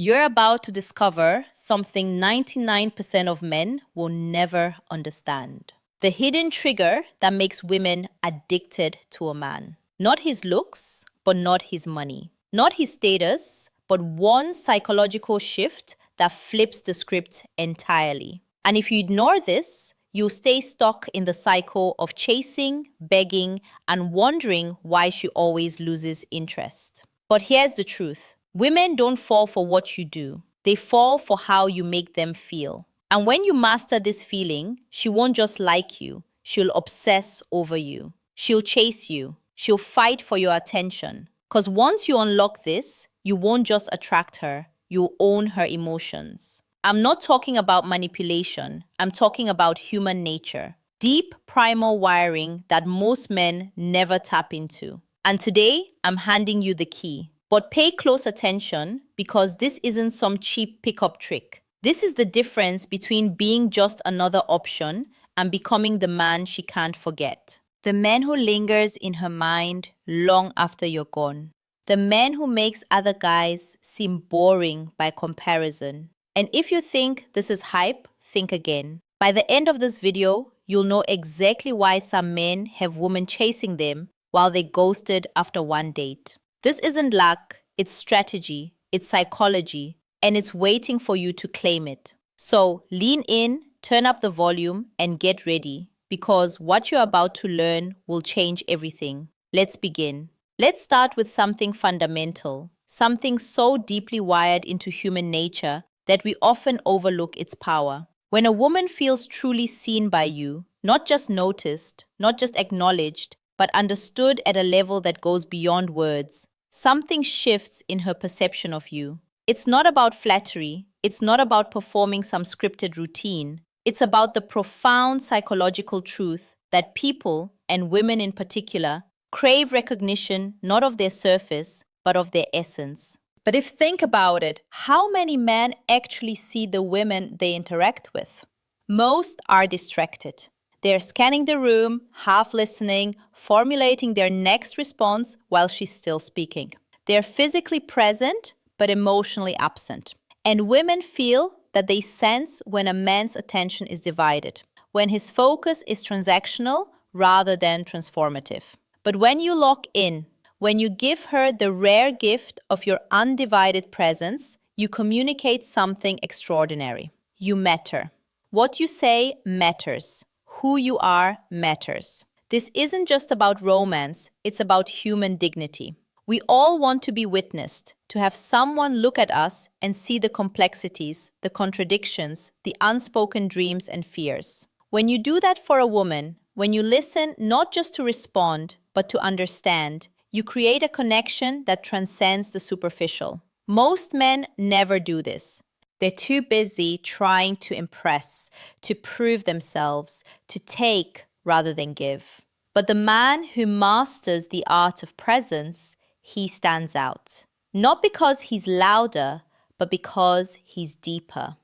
You're about to discover something 99% of men will never understand. The hidden trigger that makes women addicted to a man. Not his looks, but not his money. Not his status, but one psychological shift that flips the script entirely. And if you ignore this, you'll stay stuck in the cycle of chasing, begging, and wondering why she always loses interest. But here's the truth. Women don't fall for what you do. They fall for how you make them feel. And when you master this feeling, she won't just like you. She'll obsess over you. She'll chase you. She'll fight for your attention. Because once you unlock this, you won't just attract her. You'll own her emotions. I'm not talking about manipulation. I'm talking about human nature. Deep primal wiring that most men never tap into. And today, I'm handing you the key. But pay close attention because this isn't some cheap pickup trick. This is the difference between being just another option and becoming the man she can't forget. The man who lingers in her mind long after you're gone. The man who makes other guys seem boring by comparison. And if you think this is hype, think again. By the end of this video, you'll know exactly why some men have women chasing them while they ghosted after one date. This isn't luck, it's strategy, it's psychology, and it's waiting for you to claim it. So lean in, turn up the volume, and get ready, because what you're about to learn will change everything. Let's begin. Let's start with something fundamental, something so deeply wired into human nature that we often overlook its power. When a woman feels truly seen by you, not just noticed, not just acknowledged, but understood at a level that goes beyond words, something shifts in her perception of you. It's not about flattery. It's not about performing some scripted routine. It's about the profound psychological truth that people, and women in particular, crave recognition not of their surface, but of their essence. But if think about it, how many men actually see the women they interact with? Most are distracted. They're scanning the room, half listening, formulating their next response while she's still speaking. They're physically present, but emotionally absent. And women feel that they sense when a man's attention is divided, when his focus is transactional rather than transformative. But when you lock in, when you give her the rare gift of your undivided presence, you communicate something extraordinary. You matter. What you say matters. Who you are matters. This isn't just about romance, it's about human dignity. We all want to be witnessed, to have someone look at us and see the complexities, the contradictions, the unspoken dreams and fears. When you do that for a woman, when you listen not just to respond, but to understand, you create a connection that transcends the superficial. Most men never do this. They're too busy trying to impress, to prove themselves, to take rather than give. But the man who masters the art of presence, he stands out. Not because he's louder, but because he's deeper.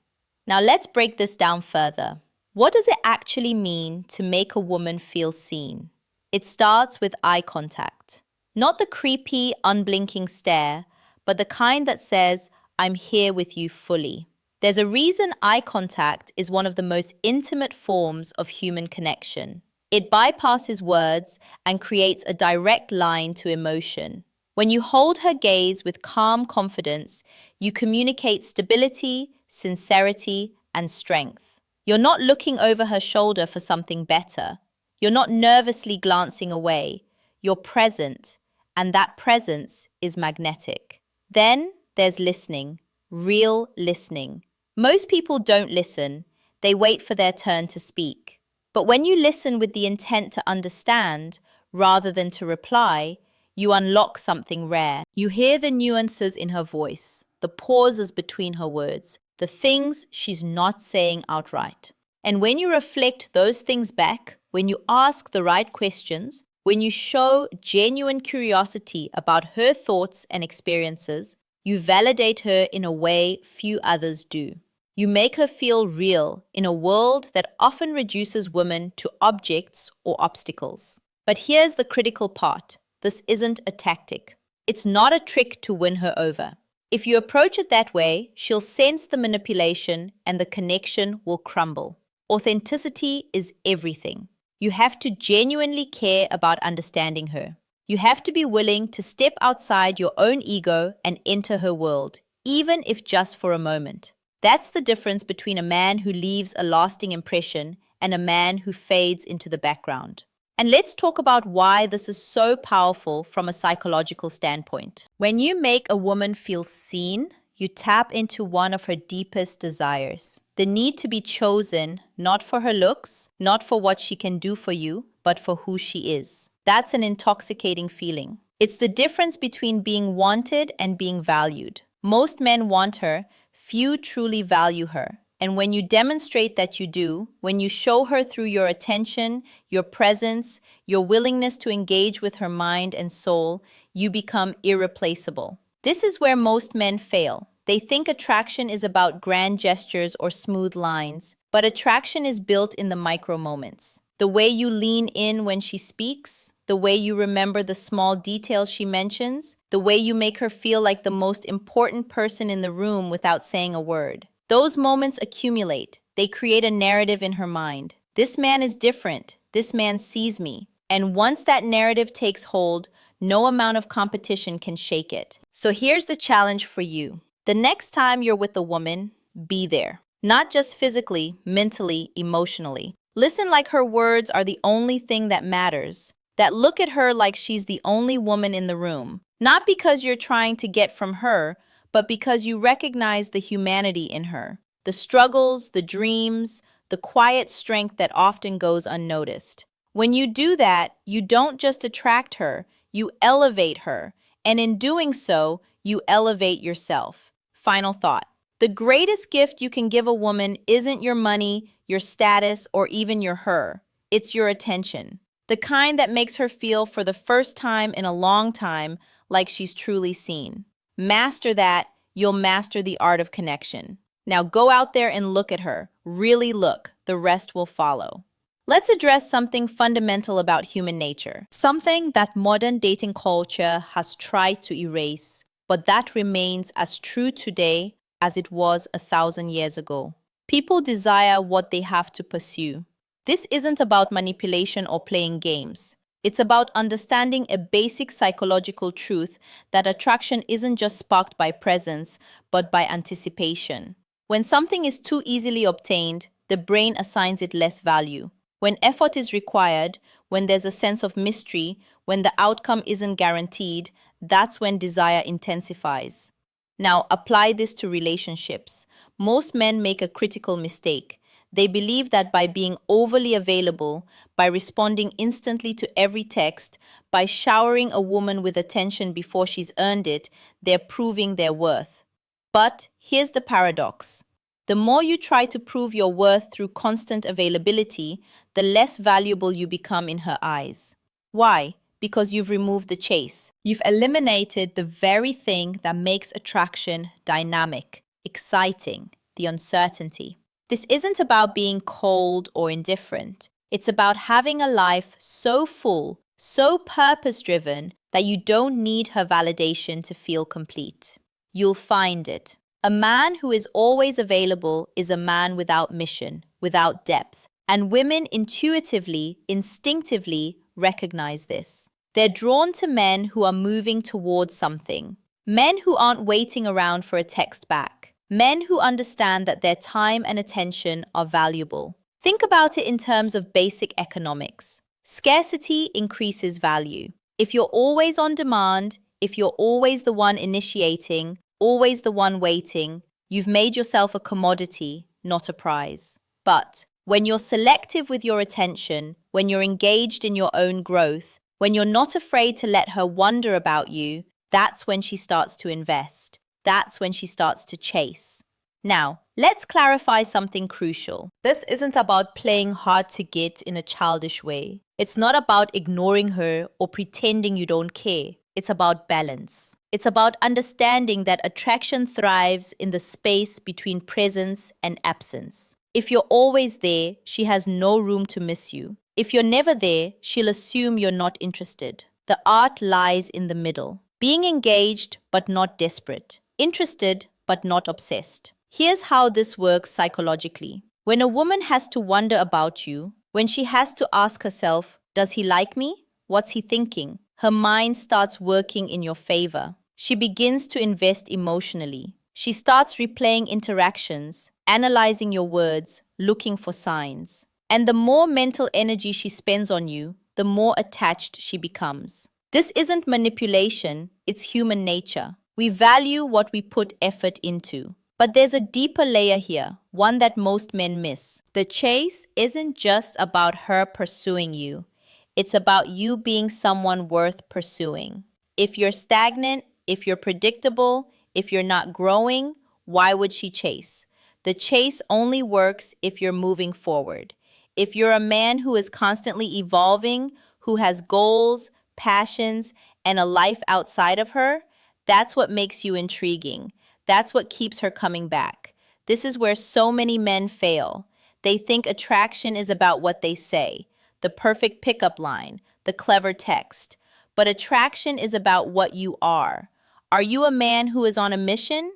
Now let's break this down further. What does it actually mean to make a woman feel seen? It starts with eye contact. Not the creepy, unblinking stare, but the kind that says, I'm here with you fully. There's a reason eye contact is one of the most intimate forms of human connection. It bypasses words and creates a direct line to emotion. When you hold her gaze with calm confidence, you communicate stability, sincerity, and strength. You're not looking over her shoulder for something better. You're not nervously glancing away. You're present, and that presence is magnetic. Then there's listening, real listening. Most people don't listen. They wait for their turn to speak. But when you listen with the intent to understand, rather than to reply, you unlock something rare. You hear the nuances in her voice, the pauses between her words, the things she's not saying outright. And when you reflect those things back, when you ask the right questions, when you show genuine curiosity about her thoughts and experiences, you validate her in a way few others do. You make her feel real in a world that often reduces women to objects or obstacles. But here's the critical part. This isn't a tactic. It's not a trick to win her over. If you approach it that way, she'll sense the manipulation and the connection will crumble. Authenticity is everything. You have to genuinely care about understanding her. You have to be willing to step outside your own ego and enter her world, even if just for a moment. That's the difference between a man who leaves a lasting impression and a man who fades into the background. And let's talk about why this is so powerful from a psychological standpoint. When you make a woman feel seen, you tap into one of her deepest desires. The need to be chosen, not for her looks, not for what she can do for you, but for who she is. That's an intoxicating feeling. It's the difference between being wanted and being valued. Most men want her, few truly value her. And when you demonstrate that you do, when you show her through your attention, your presence, your willingness to engage with her mind and soul, you become irreplaceable. This is where most men fail. They think attraction is about grand gestures or smooth lines, but attraction is built in the micro moments. The way you lean in when she speaks, the way you remember the small details she mentions, the way you make her feel like the most important person in the room without saying a word. Those moments accumulate. They create a narrative in her mind. This man is different. This man sees me. And once that narrative takes hold, no amount of competition can shake it. So here's the challenge for you. The next time you're with a woman, be there. Not just physically, mentally, emotionally. Listen like her words are the only thing that matters. That look at her like she's the only woman in the room. Not because you're trying to get from her, but because you recognize the humanity in her, the struggles, the dreams, the quiet strength that often goes unnoticed. When you do that, you don't just attract her, you elevate her, and in doing so, you elevate yourself. Final thought. The greatest gift you can give a woman isn't your money, your status, or even your her. It's your attention. The kind that makes her feel for the first time in a long time like she's truly seen. Master that, you'll master the art of connection. Now go out there and look at her. Really look. The rest will follow. Let's address something fundamental about human nature. Something that modern dating culture has tried to erase, but that remains as true today as it was 1,000 years ago. People desire what they have to pursue. This isn't about manipulation or playing games. It's about understanding a basic psychological truth that attraction isn't just sparked by presence, but by anticipation. When something is too easily obtained, the brain assigns it less value. When effort is required, when there's a sense of mystery, when the outcome isn't guaranteed, that's when desire intensifies. Now, apply this to relationships. Most men make a critical mistake. They believe that by being overly available, by responding instantly to every text, by showering a woman with attention before she's earned it, they're proving their worth. But here's the paradox. The more you try to prove your worth through constant availability, the less valuable you become in her eyes. Why? Because you've removed the chase. You've eliminated the very thing that makes attraction dynamic, exciting, the uncertainty. This isn't about being cold or indifferent. It's about having a life so full, so purpose-driven, that you don't need her validation to feel complete. You'll find it. A man who is always available is a man without mission, without depth. And women intuitively, instinctively recognize this. They're drawn to men who are moving towards something. Men who aren't waiting around for a text back. Men who understand that their time and attention are valuable. Think about it in terms of basic economics. Scarcity increases value. If you're always on demand, if you're always the one initiating, always the one waiting, you've made yourself a commodity, not a prize. But when you're selective with your attention, when you're engaged in your own growth, when you're not afraid to let her wonder about you, that's when she starts to invest. That's when she starts to chase. Now, let's clarify something crucial. This isn't about playing hard to get in a childish way. It's not about ignoring her or pretending you don't care. It's about balance. It's about understanding that attraction thrives in the space between presence and absence. If you're always there, she has no room to miss you. If you're never there, she'll assume you're not interested. The art lies in the middle. Being engaged but not desperate. interested but not obsessed. Here's how this works psychologically. When a woman has to wonder about you, when she has to ask herself, does he like me? What's he thinking? Her mind starts working in your favor. She begins to invest emotionally. She starts replaying interactions, analyzing your words, looking for signs. And the more mental energy she spends on you, the more attached she becomes. This isn't manipulation, it's human nature. We value what we put effort into. But there's a deeper layer here, one that most men miss. The chase isn't just about her pursuing you. It's about you being someone worth pursuing. If you're stagnant, if you're predictable, if you're not growing, why would she chase? The chase only works if you're moving forward. If you're a man who is constantly evolving, who has goals, passions, and a life outside of her, that's what makes you intriguing. That's what keeps her coming back. This is where so many men fail. They think attraction is about what they say, the perfect pickup line, the clever text. But attraction is about what you are. Are you a man who is on a mission?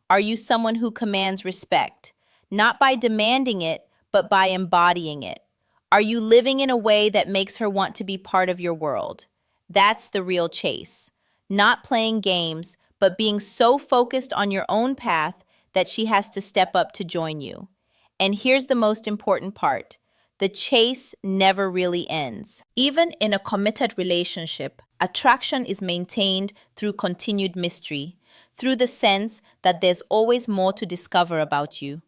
Are you someone who commands respect? Not by demanding it, but by embodying it. Are you living in a way that makes her want to be part of your world? That's the real chase. Not playing games, but being so focused on your own path that she has to step up to join you. And here's the most important part. The chase never really ends. Even in a committed relationship, attraction is maintained through continued mystery, through the sense that there's always more to discover about you.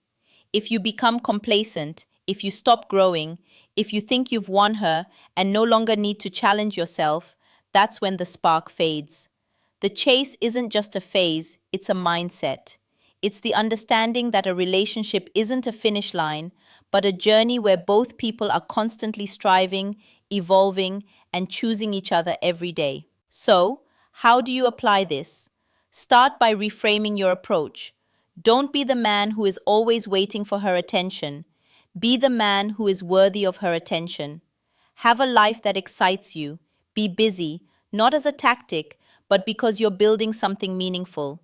If you become complacent, if you stop growing, if you think you've won her and no longer need to challenge yourself, that's when the spark fades. The chase isn't just a phase, it's a mindset. It's the understanding that a relationship isn't a finish line, but a journey where both people are constantly striving, evolving, and choosing each other every day. So, how do you apply this? Start by reframing your approach. Don't be the man who is always waiting for her attention. Be the man who is worthy of her attention. Have a life that excites you. Be busy, not as a tactic, but because you're building something meaningful.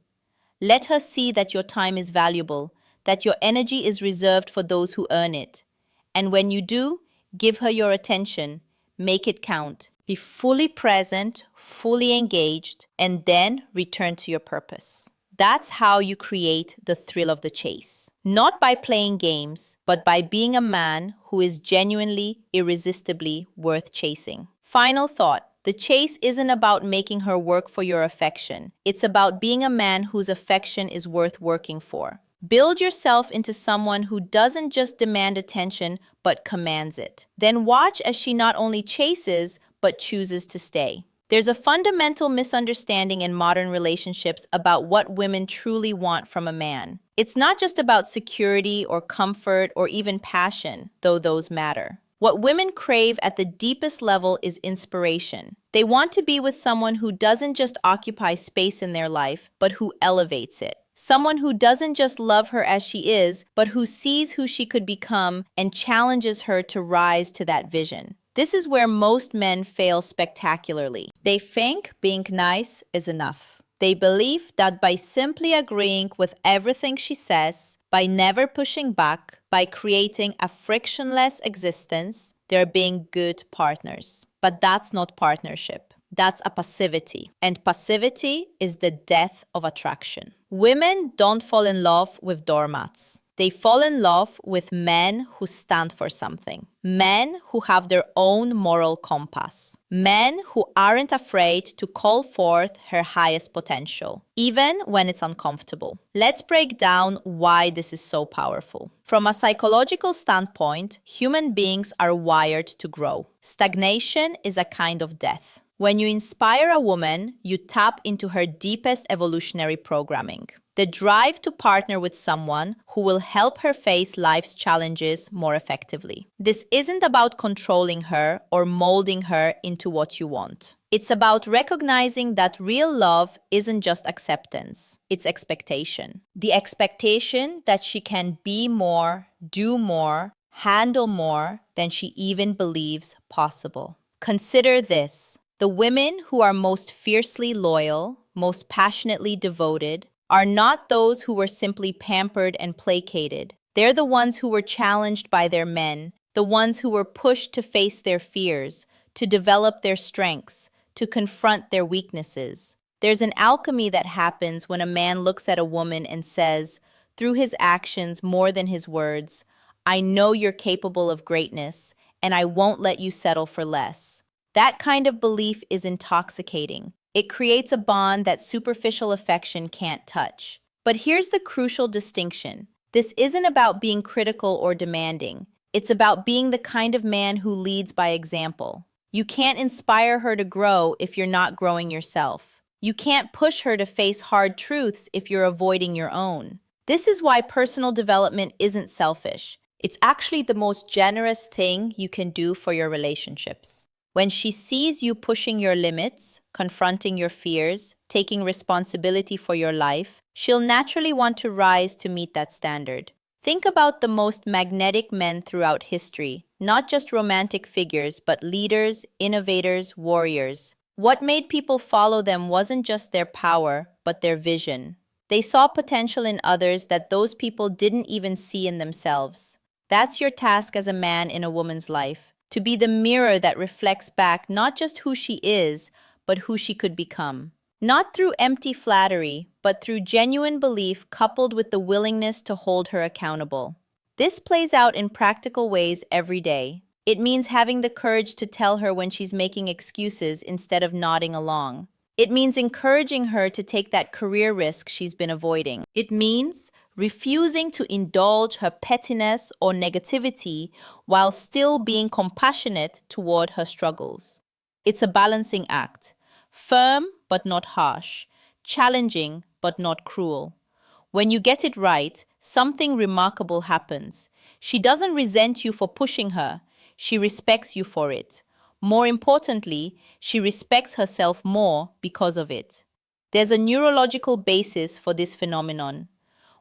Let her see that your time is valuable, that your energy is reserved for those who earn it. And when you do, give her your attention. Make it count. Be fully present, fully engaged, and then return to your purpose. That's how you create the thrill of the chase. Not by playing games, but by being a man who is genuinely, irresistibly worth chasing. Final thought. The chase isn't about making her work for your affection. It's about being a man whose affection is worth working for. Build yourself into someone who doesn't just demand attention, but commands it. Then watch as she not only chases, but chooses to stay. There's a fundamental misunderstanding in modern relationships about what women truly want from a man. It's not just about security or comfort or even passion, though those matter. What women crave at the deepest level is inspiration. They want to be with someone who doesn't just occupy space in their life, but who elevates it. Someone who doesn't just love her as she is, but who sees who she could become and challenges her to rise to that vision. This is where most men fail spectacularly. They think being nice is enough. They believe that by simply agreeing with everything she says, by never pushing back, by creating a frictionless existence, they're being good partners. But that's not partnership. That's a passivity. And passivity is the death of attraction. Women don't fall in love with doormats. They fall in love with men who stand for something. Men who have their own moral compass. Men who aren't afraid to call forth her highest potential, even when it's uncomfortable. Let's break down why this is so powerful. From a psychological standpoint, human beings are wired to grow. Stagnation is a kind of death. When you inspire a woman, you tap into her deepest evolutionary programming. The drive to partner with someone who will help her face life's challenges more effectively. This isn't about controlling her or molding her into what you want. It's about recognizing that real love isn't just acceptance, it's expectation. The expectation that she can be more, do more, handle more than she even believes possible. Consider this. The women who are most fiercely loyal, most passionately devoted, are not those who were simply pampered and placated. They're the ones who were challenged by their men, the ones who were pushed to face their fears, to develop their strengths, to confront their weaknesses. There's an alchemy that happens when a man looks at a woman and says, through his actions more than his words, I know you're capable of greatness, and I won't let you settle for less. That kind of belief is intoxicating. It creates a bond that superficial affection can't touch. But here's the crucial distinction. This isn't about being critical or demanding. It's about being the kind of man who leads by example. You can't inspire her to grow if you're not growing yourself. You can't push her to face hard truths if you're avoiding your own. This is why personal development isn't selfish. It's actually the most generous thing you can do for your relationships. When she sees you pushing your limits, confronting your fears, taking responsibility for your life, she'll naturally want to rise to meet that standard. Think about the most magnetic men throughout history, not just romantic figures, but leaders, innovators, warriors. What made people follow them wasn't just their power, but their vision. They saw potential in others that those people didn't even see in themselves. That's your task as a man in a woman's life, to be the mirror that reflects back not just who she is, but who she could become. Not through empty flattery, but through genuine belief coupled with the willingness to hold her accountable. This plays out in practical ways every day. It means having the courage to tell her when she's making excuses instead of nodding along. It means encouraging her to take that career risk she's been avoiding. It means refusing to indulge her pettiness or negativity while still being compassionate toward her struggles. It's a balancing act, firm but not harsh, challenging but not cruel. When you get it right, something remarkable happens. She doesn't resent you for pushing her, she respects you for it. More importantly, she respects herself more because of it. There's a neurological basis for this phenomenon.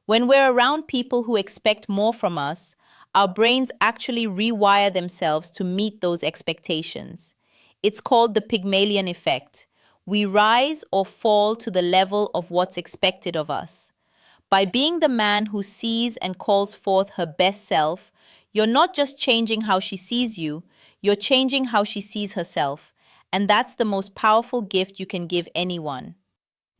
When we're around people who expect more from us, our brains actually rewire themselves to meet those expectations. It's called the Pygmalion effect. We rise or fall to the level of what's expected of us. By being the man who sees and calls forth her best self, you're not just changing how she sees you, you're changing how she sees herself. And that's the most powerful gift you can give anyone.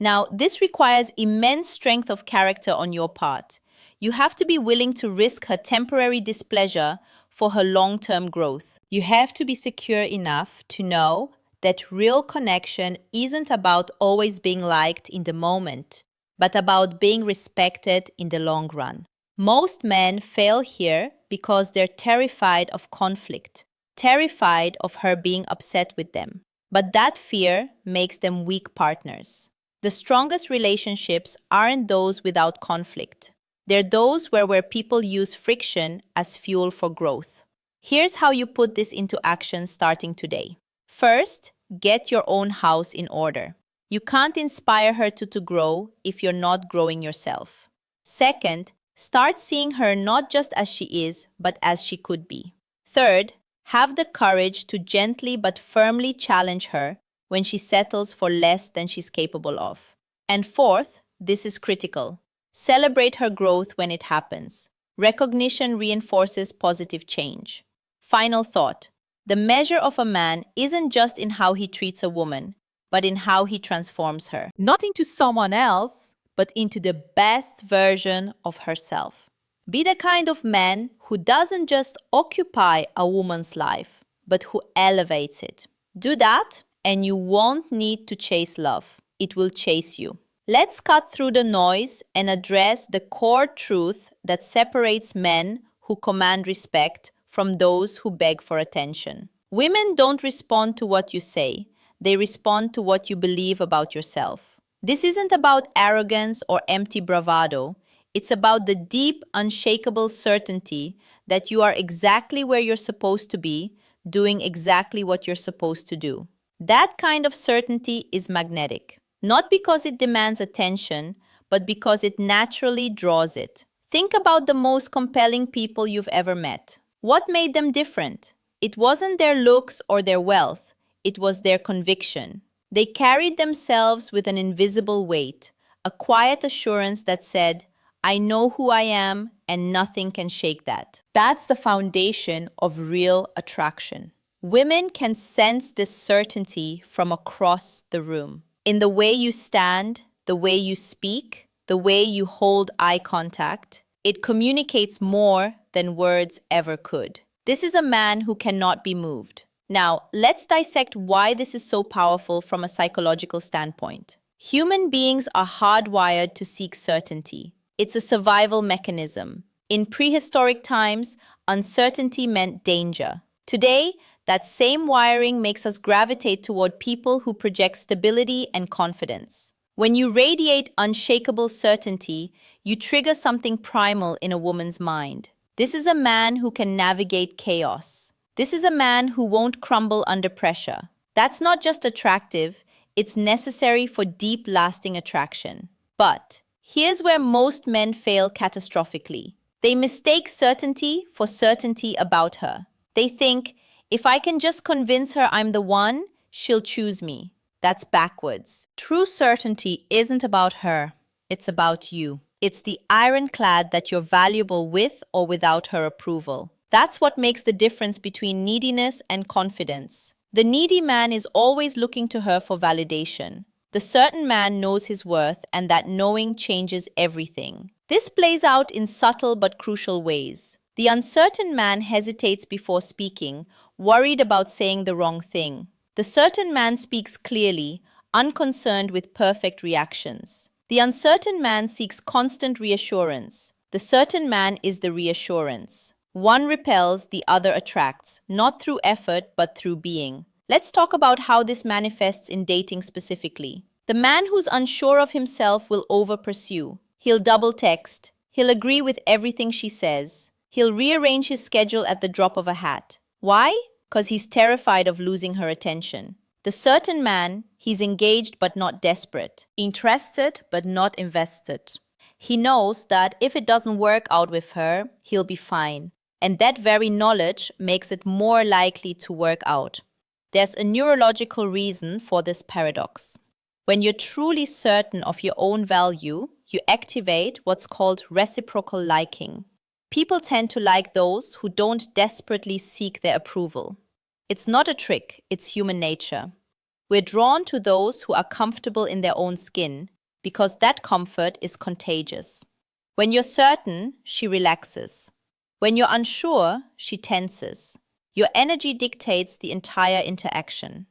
Now, this requires immense strength of character on your part. You have to be willing to risk her temporary displeasure for her long-term growth. You have to be secure enough to know that real connection isn't about always being liked in the moment, but about being respected in the long run. Most men fail here because they're terrified of conflict, terrified of her being upset with them. But that fear makes them weak partners. The strongest relationships aren't those without conflict. They're those where people use friction as fuel for growth. Here's how you put this into action starting today. First, get your own house in order. You can't inspire her to grow if you're not growing yourself. Second, start seeing her not just as she is, but as she could be. Third, have the courage to gently but firmly challenge her when she settles for less than she's capable of. And fourth, this is critical. Celebrate her growth when it happens. Recognition reinforces positive change. Final thought. The measure of a man isn't just in how he treats a woman, but in how he transforms her. Not into someone else, but into the best version of herself. Be the kind of man who doesn't just occupy a woman's life, but who elevates it. Do that, and you won't need to chase love. It will chase you. Let's cut through the noise and address the core truth that separates men who command respect from those who beg for attention. Women don't respond to what you say. They respond to what you believe about yourself. This isn't about arrogance or empty bravado. It's about the deep, unshakable certainty that you are exactly where you're supposed to be, doing exactly what you're supposed to do. That kind of certainty is magnetic. Not because it demands attention, but because it naturally draws it. Think about the most compelling people you've ever met. What made them different? It wasn't their looks or their wealth. It was their conviction. They carried themselves with an invisible weight, a quiet assurance that said, I know who I am and nothing can shake that. That's the foundation of real attraction. Women can sense this certainty from across the room. In the way you stand, the way you speak, the way you hold eye contact, it communicates more than words ever could. This is a man who cannot be moved. Now, let's dissect why this is so powerful from a psychological standpoint. Human beings are hardwired to seek certainty. It's a survival mechanism. In prehistoric times, uncertainty meant danger. Today, that same wiring makes us gravitate toward people who project stability and confidence. When you radiate unshakable certainty, you trigger something primal in a woman's mind. This is a man who can navigate chaos. This is a man who won't crumble under pressure. That's not just attractive, it's necessary for deep, lasting attraction. But here's where most men fail catastrophically. They mistake certainty for certainty about her. They think, if I can just convince her I'm the one, she'll choose me. That's backwards. True certainty isn't about her, it's about you. It's the ironclad that you're valuable with or without her approval. That's what makes the difference between neediness and confidence. The needy man is always looking to her for validation. The certain man knows his worth, and that knowing changes everything. This plays out in subtle but crucial ways. The uncertain man hesitates before speaking, worried about saying the wrong thing. The certain man speaks clearly, unconcerned with perfect reactions. The uncertain man seeks constant reassurance. The certain man is the reassurance. One repels, the other attracts, not through effort but through being. Let's talk about how this manifests in dating specifically. The man who's unsure of himself will over-pursue. He'll double text. He'll agree with everything she says. He'll rearrange his schedule at the drop of a hat. Why? Because he's terrified of losing her attention. The certain man, he's engaged but not desperate. Interested but not invested. He knows that if it doesn't work out with her, he'll be fine. And that very knowledge makes it more likely to work out. There's a neurological reason for this paradox. When you're truly certain of your own value, you activate what's called reciprocal liking. People tend to like those who don't desperately seek their approval. It's not a trick, it's human nature. We're drawn to those who are comfortable in their own skin because that comfort is contagious. When you're certain, she relaxes. When you're unsure, she tenses. Your energy dictates the entire interaction.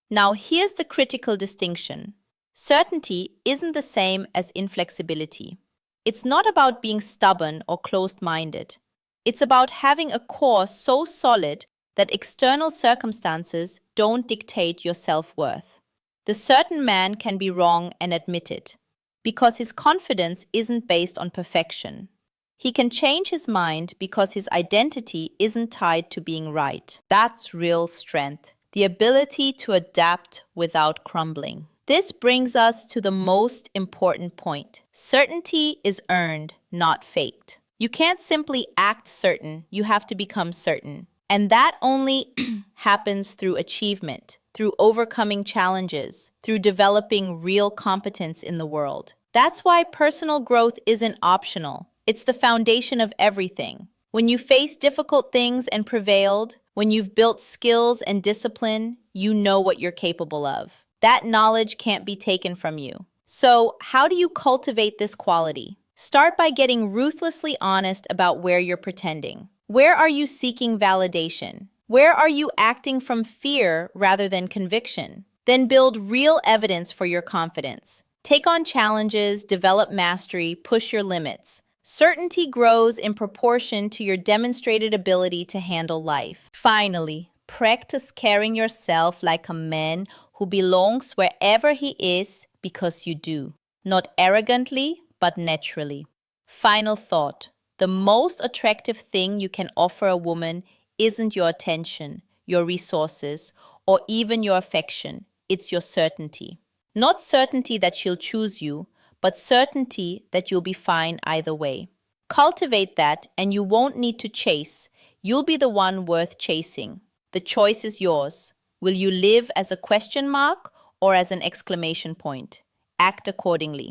Now, here's the critical distinction. Certainty isn't the same as inflexibility. It's not about being stubborn or closed-minded. It's about having a core so solid that external circumstances don't dictate your self-worth. The certain man can be wrong and admit it, because his confidence isn't based on perfection. He can change his mind because his identity isn't tied to being right. That's real strength, the ability to adapt without crumbling. This brings us to the most important point. Certainty is earned, not faked. You can't simply act certain, you have to become certain. And that only happens through achievement, through overcoming challenges, through developing real competence in the world. That's why personal growth isn't optional. It's the foundation of everything. When you face difficult things and prevailed, when you've built skills and discipline, you know what you're capable of. That knowledge can't be taken from you. So, how do you cultivate this quality? Start by getting ruthlessly honest about where you're pretending. Where are you seeking validation? Where are you acting from fear rather than conviction? Then build real evidence for your confidence. Take on challenges, develop mastery, push your limits. Certainty grows in proportion to your demonstrated ability to handle life. Finally, practice carrying yourself like a man who belongs wherever he is because you do. Not arrogantly, but naturally. Final thought. The most attractive thing you can offer a woman isn't your attention, your resources, or even your affection. It's your certainty. Not certainty that she'll choose you, but certainty that you'll be fine either way. Cultivate that and you won't need to chase. You'll be the one worth chasing. The choice is yours. Will you live as a question mark or as an exclamation point? Act accordingly.